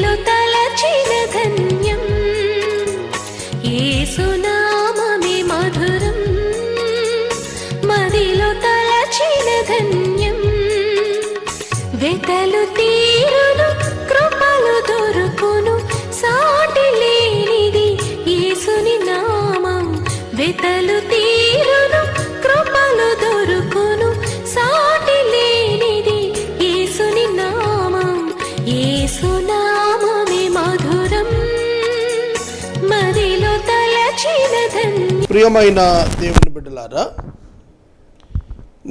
మదిలో తలచిన ధన్యం యేసునామమే మధురం మదిలో తలచిన ధన్యం వెతలు తీరును కృపలు దొరుకును సాటి లేనిది యేసుని నామం వెతలు తీరును కృపలు దొరుకును సాటి లేనిది యేసుని నామం యేసునామమే మధురం మదిలో తలచిన ధన్యం. ప్రియమైన దేవుని బిడ్డలారా,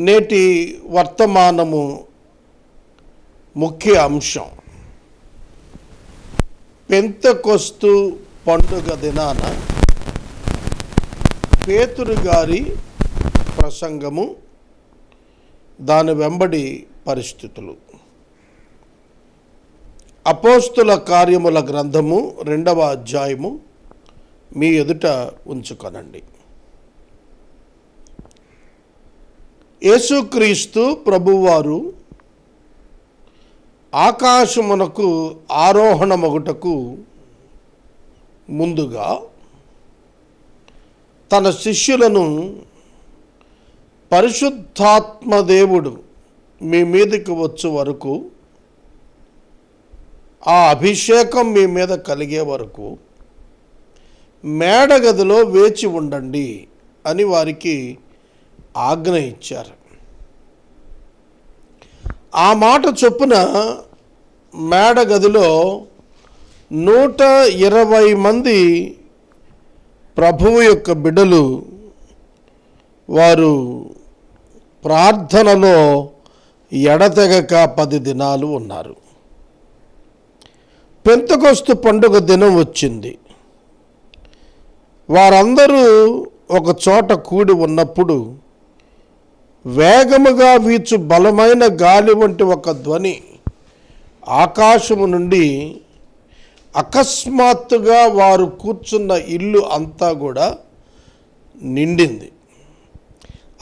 నేటి వర్తమానము ముఖ్య అంశం పెంతెకొస్తు పండుగ దినాన పేతురు గారి ప్రసంగము, దాని వెంబడి పరిస్థితులు. అపోస్తుల కార్యముల గ్రంథము 2వ అధ్యాయము మీ ఎదుట ఉంచుకొనండి. యేసుక్రీస్తు ప్రభువారు ఆకాశమునకు ఆరోహణమగుటకు ముందుగా తన శిష్యులను పరిశుద్ధాత్మదేవుడు మీ మీదకి వచ్చే వరకు, ఆ అభిషేకం మీ మీద కలిగే వరకు మేడగదిలో వేచి ఉండండి అని వారికి ఆజ్ఞ ఇచ్చారు. ఆ మాట చొప్పున మేడగదిలో 120 మంది ప్రభువు యొక్క బిడ్డలు వారు ప్రార్థనలో ఎడతెగక 10 దినాలు ఉన్నారు. పెంతెకొస్తు పండుగ దినం వచ్చింది. వారందరూ ఒక చోట కూడి ఉన్నప్పుడు వేగముగా వీచు బలమైన గాలి వంటి ఒక ధ్వని ఆకాశము నుండి అకస్మాత్తుగా వారు కూర్చున్న ఇల్లు అంతా కూడా నిండింది.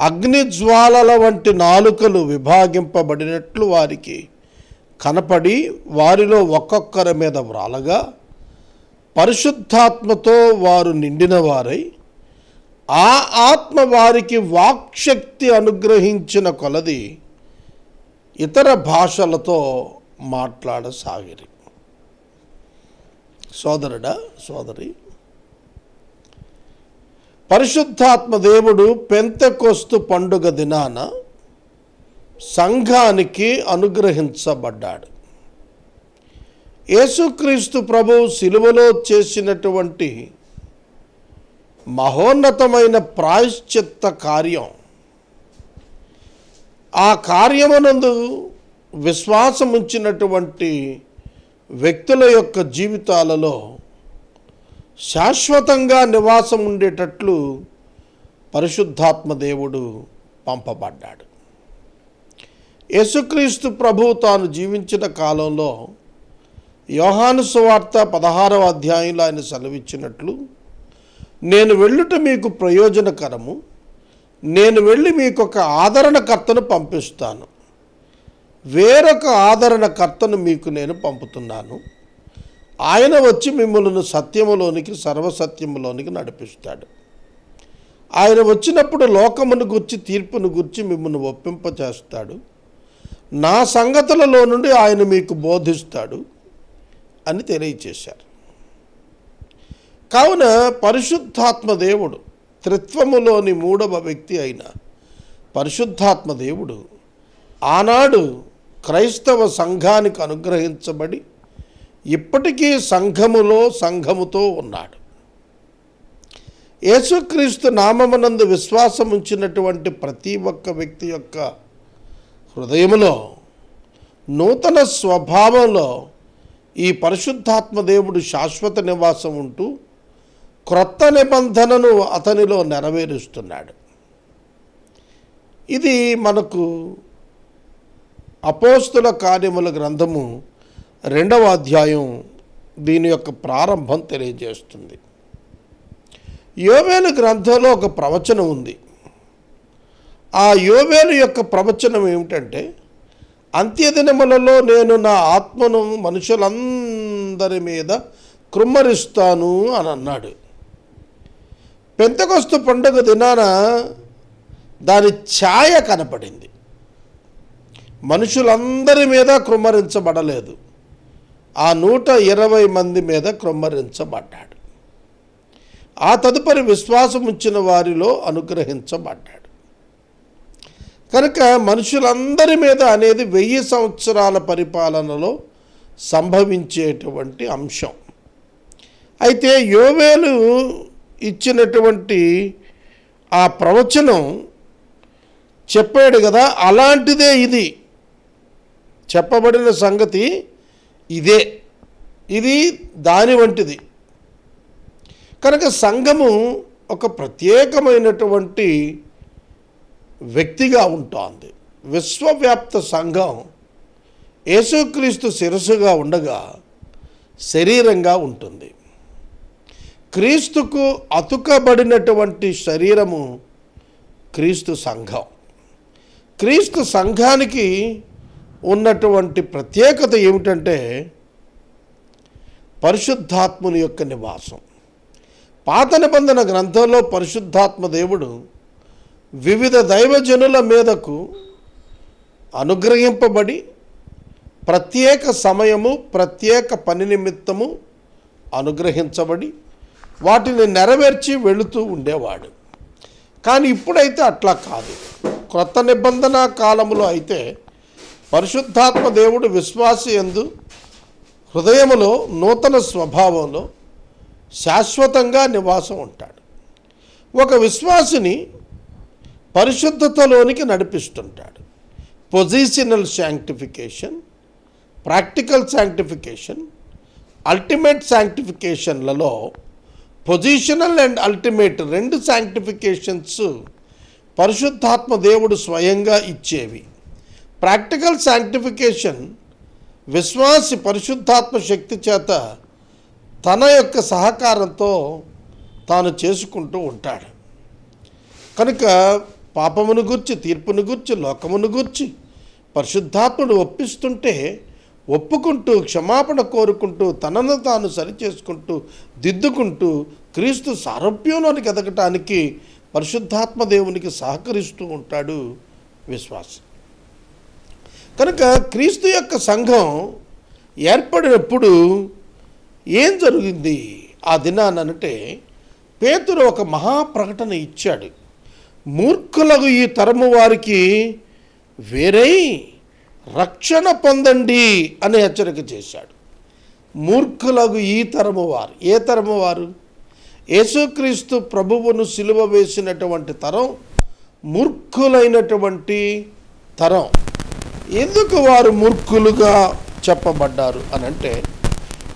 అగ్నిజ్వాలల వంటి నాలుకలు విభాగింపబడినట్లు వారికి కనపడి వారిలో ఒక్కొక్కరి మీద వ్రాలగా పరిశుద్ధాత్మతో వారు నిండిన వారై ఆ ఆత్మ వారికి వాక్శక్తి అనుగ్రహించిన కొలది ఇతర భాషలతో మాట్లాడసాగిరి. సోదరుడా, సోదరి, పరిశుద్ధాత్మ దేవుడు పెంతెకొస్తు పండుగ దినాన సంఘానికి అనుగ్రహించబడ్డాడు. యేసుక్రీస్తు ప్రభు శిలువలో చేసినటువంటి మహోన్నతమైన ప్రాయశ్చిత్త కార్యం, ఆ కార్యమునందు విశ్వాసం ఉంచినటువంటి వ్యక్తుల యొక్క జీవితాలలో శాశ్వతంగా నివాసం ఉండేటట్లు పరిశుద్ధాత్మ దేవుడు పంపబడ్డాడు. యేసుక్రీస్తు ప్రభు తాను జీవించిన కాలంలో యోహాను సువార్త 16వ అధ్యాయంలో ఆయన సెలవిచ్చినట్లు, నేను వెళ్ళుట మీకు ప్రయోజనకరము, నేను వెళ్ళి మీకు ఒక ఆదరణకర్తను పంపిస్తాను, వేరొక ఆదరణకర్తను మీకు నేను పంపుతున్నాను, ఆయన వచ్చి మిమ్మల్ని సత్యములోనికి సర్వసత్యములోనికి నడిపిస్తాడు. ఆయన వచ్చినప్పుడు లోకమును గుర్చి తీర్పును గుర్చి మిమ్మల్ని ఒప్పింపచేస్తాడు, నా సంగతులలో నుండి ఆయన మీకు బోధిస్తాడు అని తెలియచేశారు. కావున పరిశుద్ధాత్మ దేవుడు, త్రిత్వములోని 3వ వ్యక్తి అయిన పరిశుద్ధాత్మ దేవుడు ఆనాడు క్రైస్తవ సంఘానికి అనుగ్రహించబడి ఇప్పటికీ సంఘముతో ఉన్నాడు. యేసుక్రీస్తు నామమునందు విశ్వాసం ఉంచినటువంటి ప్రతి ఒక్క వ్యక్తి యొక్క హృదయములో, నూతన స్వభావంలో ఈ పరిశుద్ధాత్మ దేవుడు శాశ్వత నివాసం ఉంటూ క్రొత్త నిబంధనను అతనిలో నెరవేరుస్తున్నాడు. ఇది మనకు అపోస్తుల కార్యముల గ్రంథము 2వ అధ్యాయం దీని యొక్క ప్రారంభం తెలియజేస్తుంది. యోవేలు గ్రంథంలో ఒక ప్రవచనం ఉంది. ఆ యోవేలు యొక్క ప్రవచనం ఏమిటంటే, అంత్యదినములలో నేను నా ఆత్మను మనుషులందరి మనుషులందరి మీద కృమ్మరిస్తాను అని అన్నాడు. పెంతెకొస్తు పండుగ దినాన దాని ఛాయ కనపడింది. మనుషులందరి మీద కృమ్మరించబడలేదు, ఆ 120 మంది మీద కృమ్మరించబడ్డాడు. ఆ తదుపరి విశ్వాసం ఉంచిన వారిలో అనుగ్రహించబడ్డాడు. కనుక మనుషులందరి మీద అనేది 1000 సంవత్సరాల పరిపాలనలో సంభవించేటువంటి అంశం. అయితే యోవేలు ఇచ్చినటువంటి ఆ ప్రవచనం చెప్పాడు కదా, అలాంటిదే ఇది. చెప్పబడిన సంగతి ఇదే, ఇది దాని వంటిది. కనుక సంఘము ఒక ప్రత్యేకమైనటువంటి వ్యక్తిగా ఉంటుంది. విశ్వవ్యాప్త సంఘం యేసుక్రీస్తు శిరస్సుగా ఉండగా శరీరంగా ఉంటుంది. క్రీస్తుకు అతుకబడినటువంటి శరీరము క్రీస్తు సంఘం. క్రీస్తు సంఘానికి ఉన్నటువంటి ప్రత్యేకత ఏమిటంటే పరిశుద్ధాత్ముని యొక్క నివాసం. పాత నిబంధన గ్రంథంలో పరిశుద్ధాత్మ దేవుడు వివిధ దైవజనుల మీదకు అనుగ్రహింపబడి ప్రత్యేక సమయము, ప్రత్యేక పని నిమిత్తము అనుగ్రహించబడి వాటిని నెరవేర్చి వెళుతూ ఉండేవాడు. కానీ ఇప్పుడైతే అట్లా కాదు. క్రొత్త నిబంధన కాలములో అయితే పరిశుద్ధాత్మ దేవుడు విశ్వాసి యందు హృదయములో నూతన స్వభావంలో శాశ్వతంగా నివాసం ఉంటాడు. ఒక విశ్వాసిని పరిశుద్ధతలోనికి నడిపిస్తుంటాడు. Positional sanctification, practical sanctification, ultimate శాంక్టిఫికేషన్లలో పొజిషనల్ అండ్ అల్టిమేట్ 2 శాంక్టిఫికేషన్స్ పరిశుద్ధాత్మ దేవుడు స్వయంగా ఇచ్చేవి. ప్రాక్టికల్ శాంక్టిఫికేషన్ విశ్వాసి పరిశుద్ధాత్మ శక్తి చేత తన యొక్క సహకారంతో తాను చేసుకుంటూ ఉంటాడు. కనుక పాపమును గూర్చి, తీర్పును గూర్చి, లోకమును గూర్చి పరిశుద్ధాత్ముడు ఒప్పిస్తుంటే ఒప్పుకుంటూ, క్షమాపణ కోరుకుంటూ, తనను తాను సరిచేసుకుంటూ, దిద్దుకుంటూ క్రీస్తు సారూప్యంలోనికి ఎదగటానికి పరిశుద్ధాత్మ దేవునికి సహకరిస్తూ ఉంటాడు విశ్వాసి. కనుక క్రీస్తు యొక్క సంఘం ఏర్పడినప్పుడు ఏం జరిగింది ఆ దినానంటే, పేతురు ఒక మహాప్రకటన ఇచ్చాడు. మూర్ఖులకు ఈ తరము వారికి వేరై రక్షణ పొందండి అని హెచ్చరిక చేశాడు. మూర్ఖులకు ఈ తరము వారు, ఏ తరము వారు? యేసుక్రీస్తు ప్రభువును సిలువ వేసినటువంటి తరం మూర్ఖులైనటువంటి తరం. ఎందుకు వారు మూర్ఖులుగా చెప్పబడ్డారు అనంటే,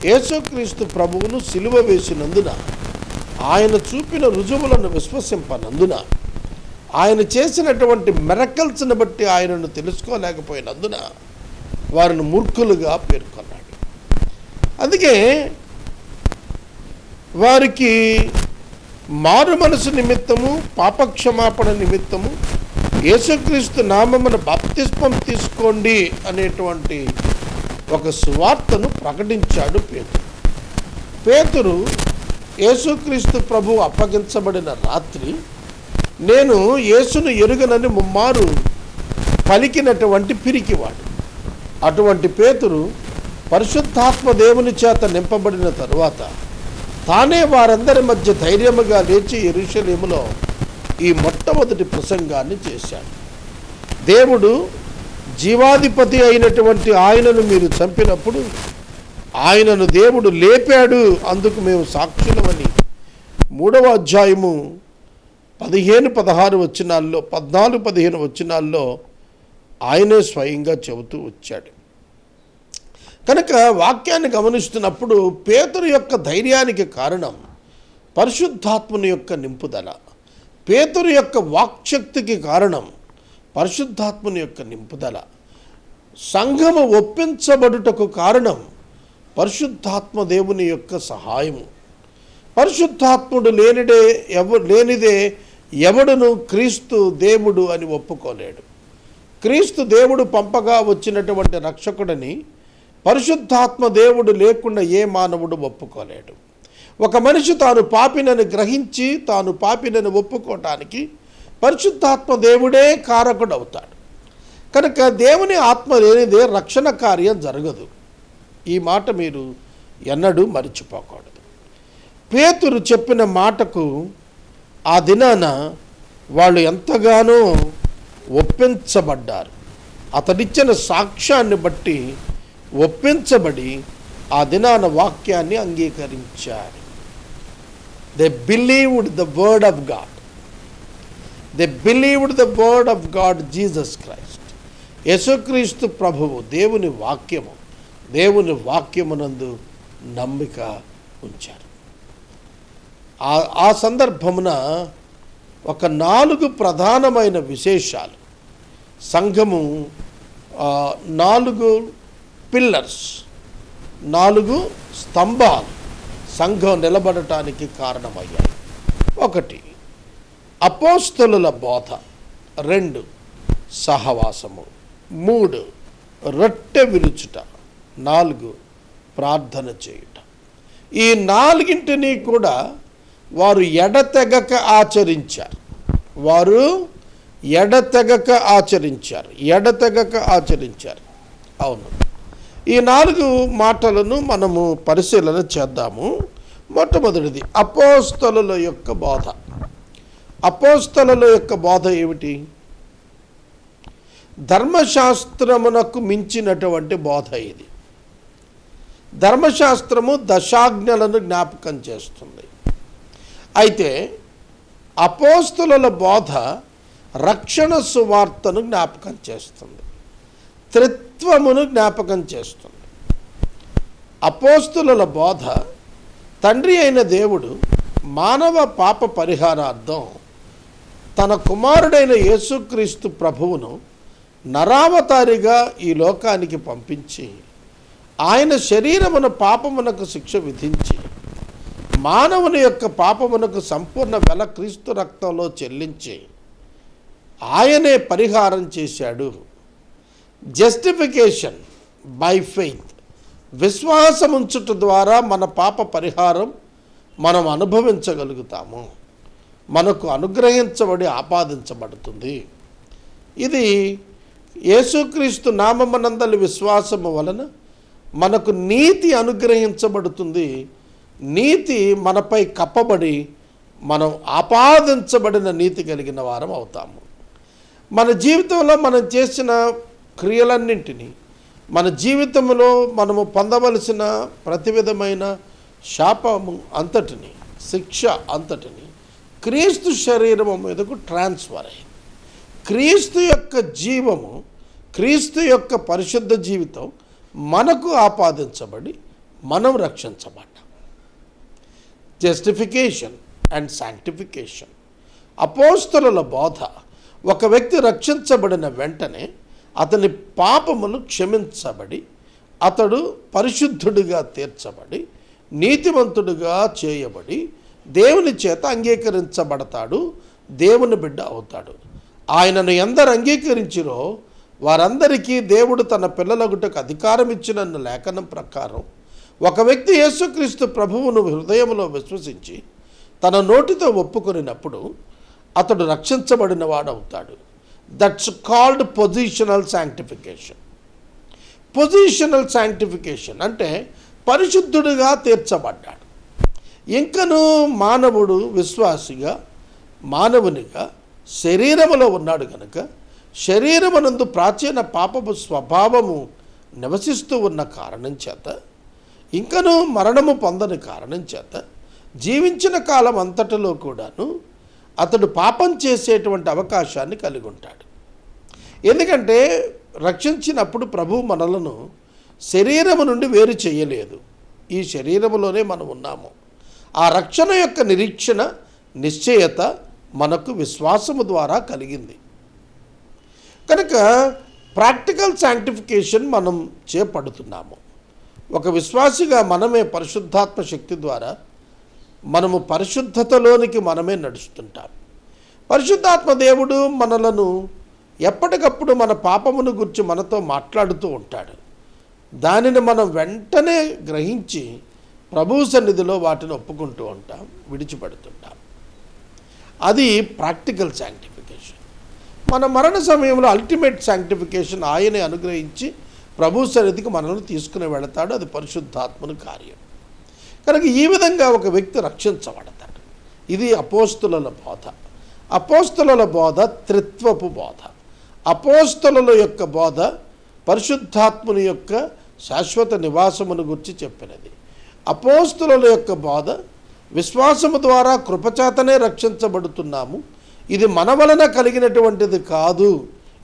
యేసుక్రీస్తు ప్రభువును సిలువ వేసినందున, ఆయన చూపిన రుజువులను విశ్వసింపనందున, ఆయన చేసినటువంటి మిరకల్స్ని బట్టి ఆయనను తెలుసుకోలేకపోయినందున వారిని మూర్ఖులుగా పేర్కొన్నాడు. అందుకే వారికి మారు మనసు నిమిత్తము, పాపక్షమాపణ నిమిత్తము యేసుక్రీస్తు నామమున బాప్తిస్మం తీసుకోండి అనేటువంటి ఒక సువార్తను ప్రకటించాడు పేతురు. పేతురు యేసుక్రీస్తు ప్రభువు అప్పగించబడిన రాత్రి నేను యేసును ఎరుగనని ముమ్మారు పలికినటువంటి పిరికివాడు. అటువంటి పేతురు పరిశుద్ధాత్మ దేవుని చేత నింపబడిన తరువాత తానే వారందరి మధ్య ధైర్యముగా లేచి యెరూషలేములో ఈ మొట్టమొదటి ప్రసంగాన్ని చేశాడు. దేవుడు జీవాధిపతి అయినటువంటి ఆయనను మీరు చంపినప్పుడు ఆయనను దేవుడు లేపాడు, అందుకు మేము సాక్షులమని 3వ అధ్యాయము 15-16 వచనాల్లో, 14-15 వచనాల్లో ఆయనే స్వయంగా చెబుతూ వచ్చాడు. కనుక వాక్యాన్ని గమనిస్తున్నప్పుడు పేతురు యొక్క ధైర్యానికి కారణం పరిశుద్ధాత్మని యొక్క నింపుదల. పేతురు యొక్క వాక్శక్తికి కారణం పరిశుద్ధాత్మని యొక్క నింపుదల. సంఘము ఒప్పించబడుటకు కారణం పరిశుద్ధాత్మ దేవుని యొక్క సహాయము. పరిశుద్ధాత్ముడు లేనిదే ఎవడును క్రీస్తు దేవుడు అని ఒప్పుకోలేడు. క్రీస్తు దేవుడు పంపగా వచ్చినటువంటి రక్షకుడని పరిశుద్ధాత్మ దేవుడు లేకుండా ఏ మానవుడు ఒప్పుకోలేడు. ఒక మనిషి తాను పాపినని గ్రహించి తాను పాపినని ఒప్పుకోవటానికి పరిశుద్ధాత్మ దేవుడే కారకుడవుతాడు. కనుక దేవుని ఆత్మ లేనిదే రక్షణ కార్యం జరగదు. ఈ మాట మీరు ఎన్నడూ మరిచిపోకూడదు. పేతురు చెప్పిన మాటకు ఆ దినాన వాళ్ళు ఎంతగానో ఒప్పించబడ్డారు. అతడిచ్చిన సాక్ష్యాన్ని బట్టి ఒప్పించబడి ఆ దినాన వాక్యాన్ని అంగీకరించారు. They believed the word of God. They believed the word of God, Jesus Christ. యేసుక్రీస్తు ప్రభువు దేవుని వాక్యము, దేవుని వాక్యమునందు నమ్మిక ఉంచారు. ఆ సందర్భమున ఒక 4 ప్రధానమైన విశేషాలు, సంఘము 4 పిల్లర్స్, 4 స్తంభాలు సంఘం నిలబడటానికి కారణమయ్యాయి. 1 అపోస్తలుల బోధ, 2 సహవాసము, 3 రొట్టె విరుచుట, 4 ప్రార్థన చేయుట. ఈ 4 కూడా వారు ఎడతెగక ఆచరించారు. అవును, ఈ 4 మాటలను మనము పరిశీలన చేద్దాము. మొట్టమొదటిది అపోస్తలుల యొక్క బోధ. అపోస్తలుల యొక్క బోధ ఏమిటి? ధర్మశాస్త్రమునకు మించినటువంటి బోధ ఇది. ధర్మశాస్త్రము దశాజ్ఞలను జ్ఞాపకం చేస్తుంది. అయితే అపోస్తలుల బోధ రక్షణ సువార్తను జ్ఞాపకం చేస్తుంది, త్రిత్వమును జ్ఞాపకం చేస్తుంది. అపోస్తలుల బోధ తండ్రి అయిన దేవుడు మానవ పాప పరిహారార్థం తన కుమారుడైన యేసుక్రీస్తు ప్రభువును నరావతారిగా ఈ లోకానికి పంపించి ఆయన శరీరమున పాపమునకు శిక్ష విధించి మానవుని యొక్క పాపమునకు సంపూర్ణ వెల క్రీస్తు రక్తంలో చెల్లించి ఆయనే పరిహారం చేశాడు. జస్టిఫికేషన్ బై ఫెయిత్, విశ్వాసముంచుట ద్వారా మన పాప పరిహారం మనం అనుభవించగలుగుతాము, మనకు అనుగ్రహించబడి ఆపాదించబడుతుంది. ఇది యేసుక్రీస్తు నామమునందలి విశ్వాసము వలన మనకు నీతి అనుగ్రహించబడుతుంది. నీతి మనపై కప్పబడి మనం ఆపాదించబడిన నీతి కలిగిన వారం అవుతాము. మన జీవితంలో మనం చేసిన క్రియలన్నింటినీ, మన జీవితంలో మనము పొందవలసిన ప్రతి విధమైన శాపము అంతటిని, శిక్ష అంతటిని క్రీస్తు శరీరము మీదకు ట్రాన్స్ఫర్ అయింది. క్రీస్తు యొక్క జీవము, క్రీస్తు యొక్క పరిశుద్ధ జీవితం మనకు ఆపాదించబడి మనం రక్షించబడ్డాం. Justification and sanctification. అపోస్తలుల బోధ ఒక వ్యక్తి రక్షించబడిన వెంటనే అతని పాపములు క్షమించబడి అతడు పరిశుద్ధుడిగా తీర్చబడి నీతిమంతుడిగా చేయబడి దేవుని చేత అంగీకరించబడతాడు, దేవుని బిడ్డ అవుతాడు. ఆయనను ఎందరు అంగీకరించిరో వారందరికీ దేవుడు తన పిల్లలగుటకు అధికారం ఇచ్చినన్న లేఖనం ప్రకారం ఒక వ్యక్తి యేసుక్రీస్తు ప్రభువును హృదయంలో విశ్వసించి తన నోటితో ఒప్పుకొనినప్పుడు అతడు రక్షించబడిన వాడవుతాడు. That's called positional sanctification. Positional sanctification అంటే పరిశుద్ధుడిగా తీర్చబడ్డాడు. ఇంకనూ మానవుడు విశ్వాసిగా, మానవునిగా శరీరములో ఉన్నాడు కనుక శరీరమునందు ప్రాచీన పాపపు స్వభావము నివసిస్తూ ఉన్న కారణం చేత, ఇంకనూ మరణము పొందని కారణం చేత జీవించిన కాలం అంతటిలో కూడాను అతడు పాపం చేసేటువంటి అవకాశాన్ని కలిగి ఉంటాడు. ఎందుకంటే రక్షించినప్పుడు ప్రభువు మనలను శరీరము నుండి వేరు చేయలేదు, ఈ శరీరములోనే మనం ఉన్నాము. ఆ రక్షణ యొక్క నిరీక్షణ, నిశ్చయత మనకు విశ్వాసము ద్వారా కలిగింది. కనుక ప్రాక్టికల్ శాంక్టిఫికేషన్ మనం చేపడుతున్నాము. ఒక విశ్వాసిగా మనమే పరిశుద్ధాత్మ శక్తి ద్వారా మనము పరిశుద్ధతలోనికి మనమే నడుస్తుంటాం. పరిశుద్ధాత్మ దేవుడు మనలను ఎప్పటికప్పుడు మన పాపమును గురించి మనతో మాట్లాడుతూ ఉంటాడు. దానిని మనం వెంటనే గ్రహించి ప్రభు సన్నిధిలో వాటిని ఒప్పుకుంటూ ఉంటాం, విడిచిపెడుతుంటాం. అది ప్రాక్టికల్ శాంక్టిఫికేషన్. మన మరణ సమయంలో అల్టిమేట్ శాంక్టిఫికేషన్ ఆయనే అనుగ్రహించి ప్రభు సన్నిధికి మనల్ని తీసుకుని వెళతాడు. అది పరిశుద్ధాత్మని కార్యం. కనుక ఈ విధంగా ఒక వ్యక్తి రక్షించబడతాడు. ఇది అపోస్తుల బోధ. అపోస్తుల బోధ త్రిత్వపు బోధ. అపోస్తుల యొక్క బోధ పరిశుద్ధాత్ముని యొక్క శాశ్వత నివాసమును గురించి చెప్పినది. అపోస్తుల యొక్క బోధ విశ్వాసము ద్వారా కృపచేతనే రక్షించబడుతున్నాము, ఇది మన వలన కలిగినటువంటిది కాదు,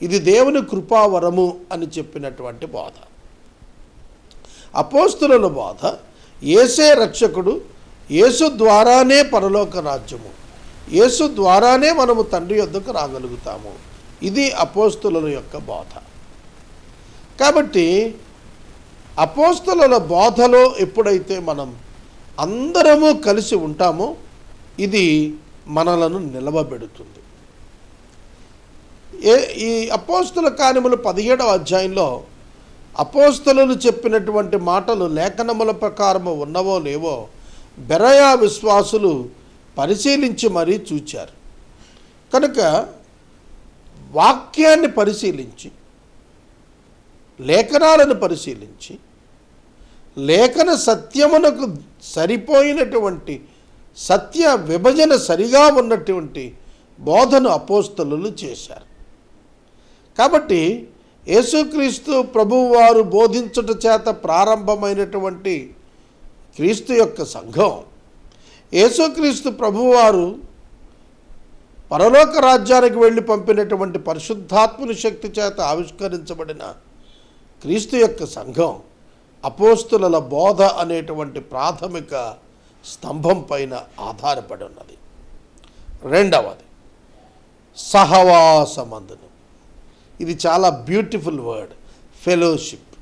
ఇది దేవుని కృపావరము అని చెప్పినటువంటి బోధ. అపోస్తుల బోధ యేసే రక్షకుడు, యేసు ద్వారానే పరలోక రాజ్యము, యేసు ద్వారానే మనము తండ్రి యొద్దకు రాగలుగుతాము. ఇది అపోస్తుల యొక్క బోధ. కాబట్టి అపోస్తుల బోధలో ఎప్పుడైతే మనం అందరము కలిసి ఉంటామో ఇది మనలను నిలవబెడుతుంది. ఈ అపోస్తుల కార్యములు 17వ అధ్యాయంలో అపోస్తులు చెప్పినటువంటి మాటలు లేఖనముల ప్రకారము ఉన్నవో లేవో బెరయా విశ్వాసులు పరిశీలించి మరీ చూచారు. కనుక వాక్యాన్ని పరిశీలించి, లేఖనాలను పరిశీలించి, లేఖన సత్యమునకు సరిపోయినటువంటి సత్య విభజన సరిగా ఉన్నటువంటి బోధను అపోస్తలులు చేశారు. కాబట్టి యేసుక్రీస్తు ప్రభువారు బోధించుట చేత ప్రారంభమైనటువంటి క్రీస్తు యొక్క సంఘం, యేసుక్రీస్తు ప్రభువారు పరలోక రాజ్యానికి వెళ్ళి పంపినటువంటి పరిశుద్ధాత్మని శక్తి చేత ఆవిష్కరించబడిన క్రీస్తు యొక్క సంఘం అపోస్తుల బోధ అనేటువంటి ప్రాథమిక స్తంభం పైన ఆధారపడి ఉన్నది. రెండవది సహవాసమందును. ఇది చాలా బ్యూటిఫుల్ వర్డ్, ఫెలోషిప్.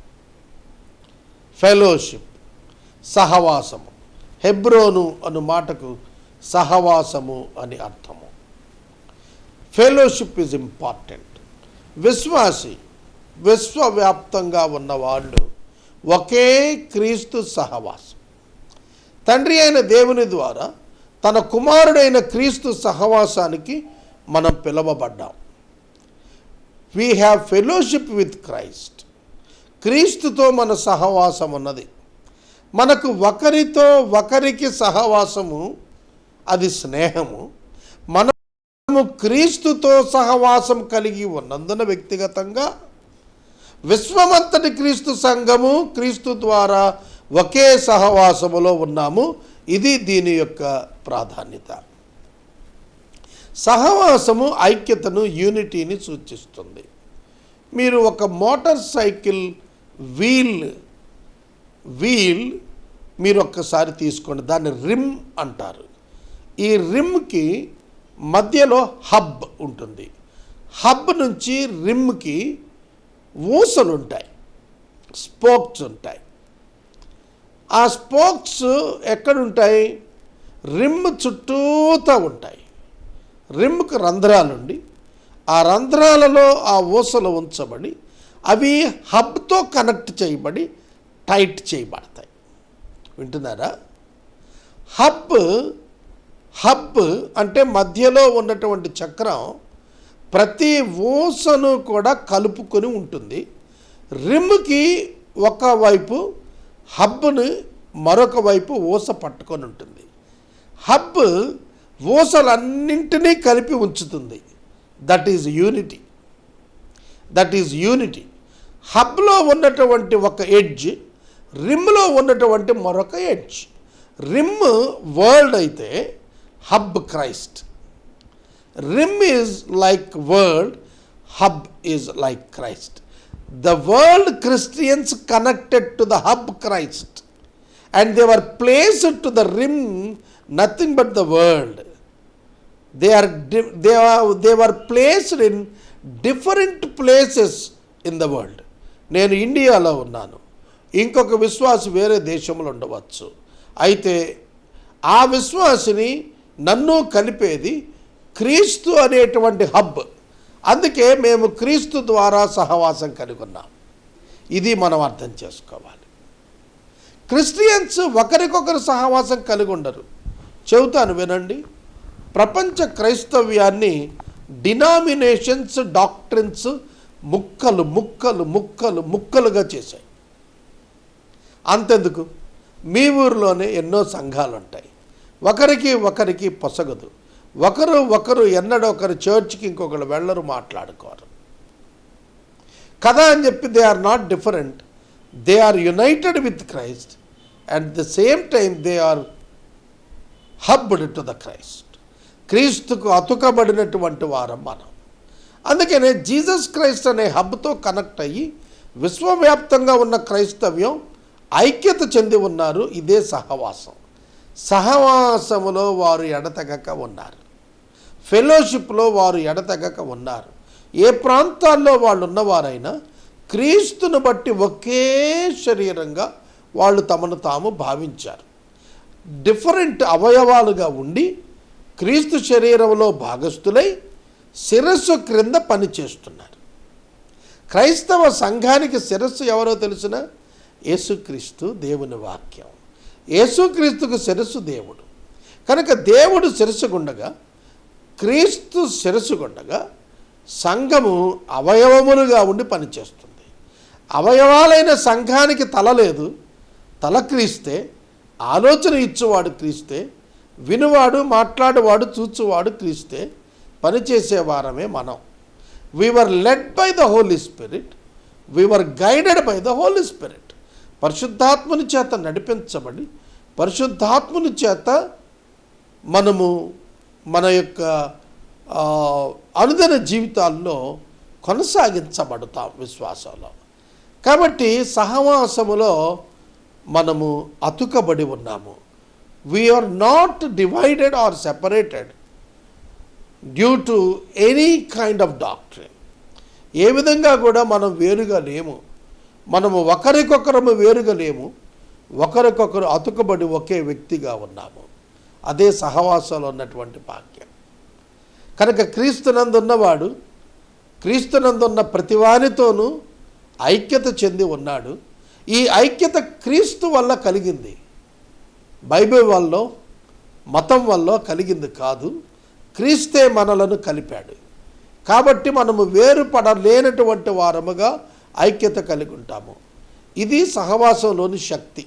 ఫెలోషిప్, సహవాసము. హెబ్రోను అను మాటకు సహవాసము అని అర్థము. Fellowship is important. విశ్వాసి, విశ్వవ్యాప్తంగా ఉన్నవాళ్ళు ఒకే క్రీస్తు సహవాసం. తండ్రి అయిన దేవుని ద్వారా తన కుమారుడైన క్రీస్తు సహవాసానికి మనం పిలువబడ్డాం. We have fellowship with Christ. క్రీస్తుతో మన సహవాసం ఉన్నది. మనకు ఒకరితో ఒకరికి సహవాసము, అది స్నేహము. మనము క్రీస్తుతో సహవాసం కలిగి ఉన్నందున వ్యక్తిగతంగా విశ్వమంతటి క్రీస్తు సంఘము క్రీస్తు ద్వారా ఒకే సహవాసములో ఉన్నాము. ఇది దీని యొక్క ప్రాధాన్యత. సహవాసము ఐక్యతను, యూనిటీని సూచిస్తుంది. మీరు ఒక మోటార్ సైకిల్ వీల్ మీరు ఒక్కసారి తీసుకోండి, దాన్ని రిమ్ అంటారు. ఈ రిమ్కి మధ్యలో హబ్ ఉంటుంది. హబ్ నుంచి రిమ్కి ఊసలు ఉంటాయి, స్పోక్స్ ఉంటాయి. ఆ స్పోక్స్ ఎక్కడుంటాయి? రిమ్ చుట్టూతా ఉంటాయి. రిమ్కి రంధ్రాలుండి ఆ రంధ్రాలలో ఆ ఊసలు ఉంచబడి అవి హబ్తో కనెక్ట్ చేయబడి టైట్ చేయబడతాయి. వింటున్నారా? హబ్ అంటే మధ్యలో ఉన్నటువంటి చక్రం ప్రతి ఊసను కూడా కలుపుకొని ఉంటుంది. రిమ్కి ఒకవైపు హబ్ను, మరొక వైపు ఊస పట్టుకొని ఉంటుంది. హబ్ ఊసలన్నింటినీ కలిపి ఉంచుతుంది. That is unity. హబ్లో ఉన్నటువంటి ఒక ఎడ్జ్, రిమ్లో ఉన్నటువంటి మరొక ఎడ్జ్. రిమ్ వరల్డ్ అయితే hub Christ. rim is like world, hub is like Christ. The world Christians connected to the hub Christ, and they were placed to the rim, nothing but the world. They were placed in different places in the world. నేను ఇండియాలో ఉన్నాను, ఇంకొక విశ్వాసి వేరే దేశంలో ఉండవచ్చు. అయితే ఆ విశ్వాసిని నన్ను కలిపేది క్రీస్తు అనేటువంటి హబ్. అందుకే మేము క్రీస్తు ద్వారా సహవాసం కలిగి ఉన్నాం. ఇది మనం అర్థం చేసుకోవాలి. క్రిస్టియన్స్ ఒకరికొకరు సహవాసం కలిగి ఉండరు. చెబుతాను వినండి. ప్రపంచ క్రైస్తవ్యాన్ని డినామినేషన్స్, డాక్ట్రిన్స్ ముక్కలు ముక్కలు ముక్కలు ముక్కలుగా చేశాయి. అంతెందుకు, మీ ఊరిలోనే ఎన్నో సంఘాలు ఉంటాయి. ఒకరికి పొసగదు. ఒకరు ఎన్నడొకరు చర్చ్కి ఇంకొకరు వెళ్ళరు, మాట్లాడుకోరు కదా అని చెప్పి they are not different. They are united with Christ and the same time they are hubbed to the Christ. క్రీస్తుకు అతుకబడినటువంటి వారం మనం. అందుకనే జీసస్ క్రైస్ట్ అనే హబ్తో కనెక్ట్ అయ్యి విశ్వవ్యాప్తంగా ఉన్న క్రైస్తవ్యం ఐక్యత చెంది ఉన్నారు. ఇదే సహవాసం. సహవాసములో వారు ఎడతెగక ఉన్నారు. ఫెలోషిప్లో వారు ఎడతెగక ఉన్నారు. ఏ ప్రాంతాల్లో వాళ్ళు ఉన్నవారైనా క్రీస్తును బట్టి ఒకే శరీరంగా వాళ్ళు తమను తాము భావించారు. డిఫరెంట్ అవయవాలుగా ఉండి క్రీస్తు శరీరంలో భాగస్థులై శిరస్సు క్రింద పనిచేస్తున్నారు. క్రైస్తవ సంఘానికి శిరస్సు ఎవరో తెలిసిన? యేసుక్రీస్తు, దేవుని వాక్యం. యేసుక్రీస్తుకు శిరస్సు దేవుడు. కనుక దేవుడు శిరస్సుగుండగా, క్రీస్తు శిరస్సుగుండగా సంఘము అవయవములుగా ఉండి పనిచేస్తుంది. అవయవాలైన సంఘానికి తల లేదు. తల క్రీస్తే, ఆలోచన ఇచ్చువాడు క్రీస్తే, వినువాడు, మాట్లాడేవాడు, చూచువాడు క్రీస్తే, పనిచేసేవారమే మనం. We were led by the holy spirit, we were guided by the holy spirit. పరిశుద్ధాత్మని చేత నడిపించబడి, పరిశుద్ధాత్మని చేత మనము మన యొక్క అనుదిన జీవితాల్లో కొనసాగించబడతాం విశ్వాసంలో. కాబట్టి సహవాసములో మనము అతుకబడి ఉన్నాము. we are not divided or separated due to any kind of doctrine. ఏ విధంగా కూడా మనం వేరుగా లేము. మనము ఒకరికొకరము వేరుగా లేము. ఒకరికొకరు అతుకబడి ఒకే వ్యక్తిగా ఉన్నాము. అదే సహవాసంలో ఉన్నటువంటి భాగ్యం. కనుక క్రీస్తునందున్నవాడు క్రీస్తునందున్న ప్రతివానితోనూ ఐక్యత చెంది ఉన్నాడు. ఈ ఐక్యత క్రీస్తు వల్ల కలిగింది. బైబిల్ వల్ల, మతం వల్ల కలిగింది కాదు. క్రీస్తే మనలను కలిపాడు. కాబట్టి మనము వేరుపడలేనటువంటి వారముగా ఐక్యత కలిగి ఉంటాము. ఇది సహవాసంలోని శక్తి.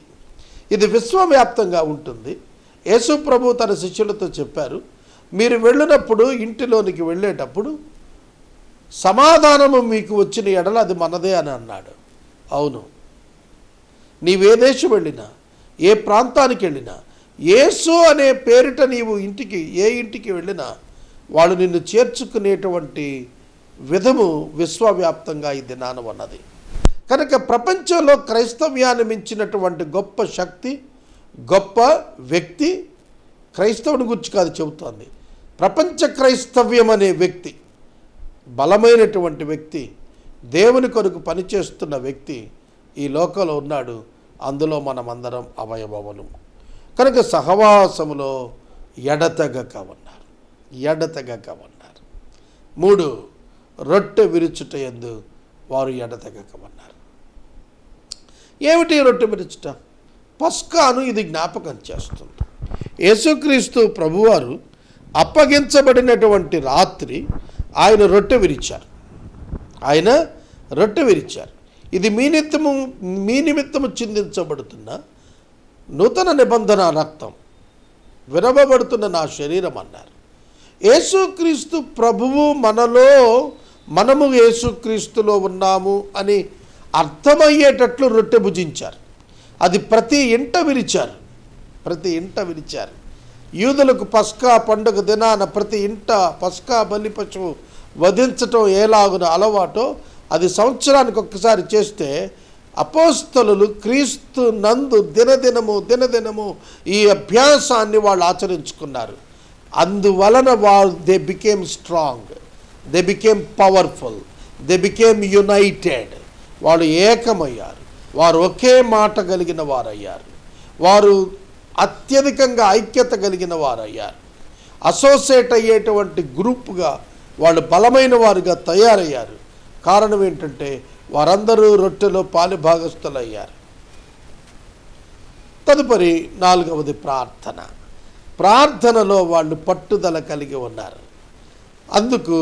ఇది విశ్వవ్యాప్తంగా ఉంటుంది. యేసు ప్రభు తన శిష్యులతో చెప్పారు, మీరు వెళ్ళినప్పుడు, ఇంటిలోనికి వెళ్ళేటప్పుడు సమాధానము మీకు వచ్చిన ఎడల అది మనదే అని అన్నాడు. అవును, నీవే దేశం వెళ్ళినా, ఏ ప్రాంతానికి వెళ్ళినా, యేసు అనే పేరిట నీవు ఏ ఇంటికి వెళ్ళినా వాళ్ళు నిన్ను చేర్చుకునేటువంటి విధము విశ్వవ్యాప్తంగా ఈ దినాన ఉన్నది. కనుక ప్రపంచంలో క్రైస్తవ్యాన్ని మించినటువంటి గొప్ప శక్తి, గొప్ప వ్యక్తి క్రైస్తవుని గురించి కాదు చెబుతోంది. ప్రపంచ క్రైస్తవ్యం అనే వ్యక్తి, బలమైనటువంటి వ్యక్తి, దేవుని కొరకు పనిచేస్తున్న వ్యక్తి ఈ లోకంలో ఉన్నాడు. అందులో మనమందరం అవయవములు. కనుక సహవాసములో ఎడతెగక ఉన్నారు. 3, రొట్టె విరుచుట యందు వారు ఎడతెగక ఉన్నారు. ఏమిటి రొట్టె విరుచుట? పస్కాను ఇది జ్ఞాపకం చేస్తుంది. యేసుక్రీస్తు ప్రభువారు అప్పగించబడినటువంటి రాత్రి ఆయన రొట్టె విరిచారు. ఇది మీ నిమిత్తము చిందించబడుతున్న నూతన నిబంధన రక్తం, విరవబడుతున్న నా శరీరం అన్నారు. యేసుక్రీస్తు ప్రభువు మనము యేసుక్రీస్తులో ఉన్నాము అని అర్థమయ్యేటట్లు రొట్టె భుజించారు. అది ప్రతి ఇంట విరిచారు. యూదులకు పస్కా పండుగ దినాన ప్రతి ఇంట పస్కా బలి పశువు వధించటం ఎలాగున అలవాటో అది సంవత్సరానికి ఒక్కసారి చేస్తే అపోస్తలులు క్రీస్తు నందు దినదినము ఈ అభ్యాసాన్ని వాళ్ళు ఆచరించుకున్నారు. అందువలన they became strong, they became powerful, they became United. వాళ్ళు ఏకమయ్యారు. వారు ఒకే మాట కలిగిన వారయ్యారు. వారు అత్యధికంగా ఐక్యత కలిగిన వారయ్యారు. అసోసియేట్ అయ్యేటువంటి గ్రూప్గా వాళ్ళు బలమైన వారుగా తయారయ్యారు. కారణం ఏంటంటే వారందరూ రొట్టెలో పాలుభాగస్తులయ్యారు. తదుపరి 4వది ప్రార్థన. ప్రార్థనలో వాళ్ళు పట్టుదల కలిగి ఉన్నారు. అందుకు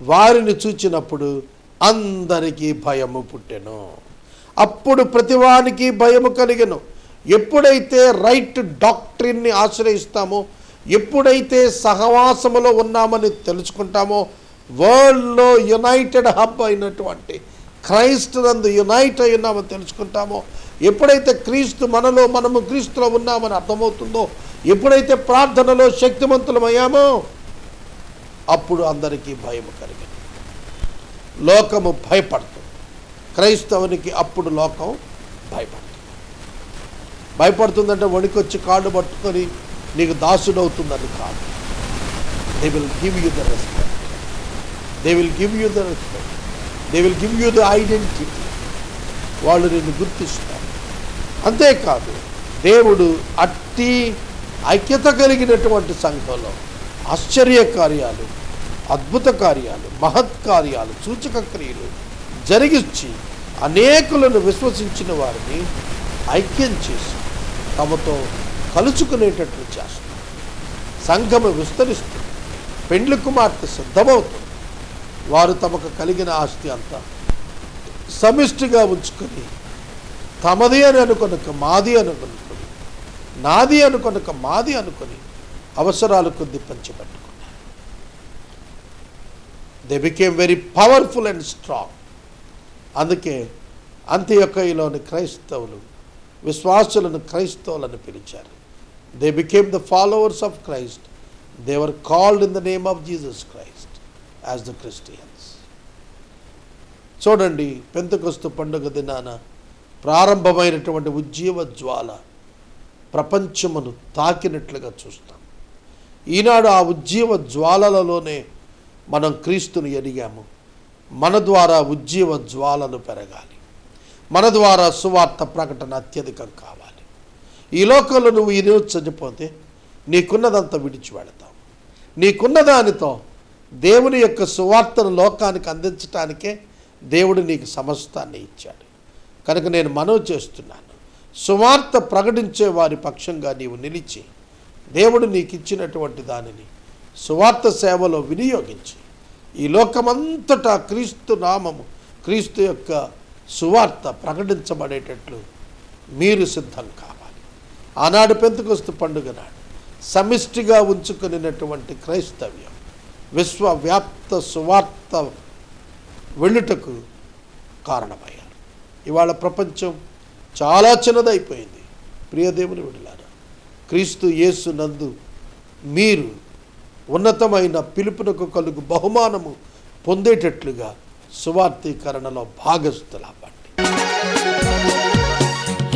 వారిని చూచినప్పుడు అందరికీ భయము పుట్టెను. అప్పుడు ప్రతివానికి భయము కలిగెను. ఎప్పుడైతే రైట్ డాక్ట్రిన్ని ఆశ్రయిస్తామో, ఎప్పుడైతే సహవాసములో ఉన్నామని తెలుసుకుంటామో, వరల్డ్లో యునైటెడ్ హబ్ అయినటువంటి క్రైస్తు నందు యునైట్ అయి ఉన్నామని తెలుసుకుంటామో, ఎప్పుడైతే క్రీస్తు మనలో మనము క్రీస్తులో ఉన్నామని అర్థమవుతుందో, ఎప్పుడైతే ప్రార్థనలో శక్తిమంతులమయ్యామో అప్పుడు అందరికీ భయం కలిగింది. లోకము భయపడుతుంది. క్రైస్తవునికి అప్పుడు లోకం భయపడుతుందంటే వణికొచ్చి కాళ్ళు పట్టుకొని నీకు దాసుడవుతుందని కాదు. They will give you the respect, they will give you the respect, they will give you the identity. వాళ్ళు నిన్ను గుర్తిస్తారు. అంతేకాదు, దేవుడు అట్టి ఐక్యత కలిగినటువంటి సంఘంలో ఆశ్చర్య కార్యాలు, అద్భుత కార్యాలు, మహత్కార్యాలు, సూచక క్రియలు జరిగించి అనేకులను విశ్వసించిన వారిని ఐక్యం చేసి తమతో కలుసుకునేటట్లు చేస్తారు. సంఘము విస్తరిస్తుంది. పెండ్లి కుమార్తె సిద్ధమవుతుంది. వారు తమకు కలిగిన ఆస్తి అంతా సమిష్టిగా ఉంచుకొని తమది అని అనుకొనక మాది అనుకుని, నాది అనుకొనక మాది అనుకొని అవసరాలు కొద్ది పంచిపెట్టుకున్నారు. They became very powerful and strong. అందుకే అంతియొకయలోని క్రైస్తవులు విశ్వాసులను క్రైస్తవులను పిలిచారు. They became the followers of Christ. They were called in the name of Jesus Christ as the Christians. చూడండి, పెంతెకొస్తు పండుగ దినాన ప్రారంభమైనటువంటి ఉజ్జీవ జ్వాల ప్రపంచమును తాకినట్లుగా చూస్తాం. ఈనాడు ఆ ఉజ్జీవ జ్వాలలలోనే మనం క్రీస్తుని ఎరిగాము. మన ద్వారా ఉజ్జీవ జ్వాలలు పెరగాలి. మన ద్వారా సువార్త ప్రకటన అత్యధికం కావాలి. ఈ లోకంలో నువ్వు ఈరోజు చనిపోతే నీకున్నదంతా విడిచి వెళతావు. నీకున్న దానితో దేవుని యొక్క సువార్తను లోకానికి అందించడానికే దేవుడు నీకు సమస్తాన్ని ఇచ్చాడు. కనుక నేను మనవి చేస్తున్నాను, సువార్త ప్రకటించే వారి పక్షంగా నీవు నిలిచి దేవుడు నీకు ఇచ్చినటువంటి దానిని సువార్త సేవలో వినియోగించి ఈ లోకమంతటా క్రీస్తు నామము, క్రీస్తు యొక్క సువార్త ప్రకటించబడేటట్లు మీరు సిద్ధం కావాలి. ఆనాడు పెంతెకొస్తు పండుగ నాడు సమిష్టిగా ఉంచుకునేటువంటి క్రైస్తవ్యం విశ్వవ్యాప్త సువార్త వెళ్ళుటకు కారణమయ్యారు. ఇవాళ ప్రపంచం చాలా చిన్నదైపోయింది. ప్రియదేవుని విడులారా, క్రీస్తు యేసు నందు మీరు ఉన్నతమైన పిలుపునకు కలుగు బహుమానము పొందేటట్లుగా సువార్తీకరణలో భాగస్థులవ్వండి.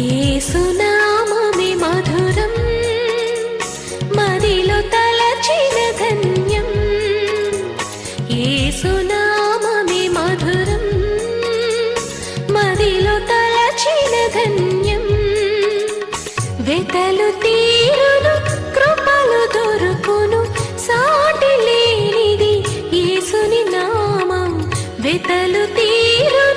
యేసునామమే మధురం, మదిలో తలచిన ధన్యం. యేసునామమే మధురం, మదిలో తలచిన ధన్యం. వెతలు తీరును, కృపలు దొరుకును, సాటి లేనిది యేసుని నామం. వెతలు తీరు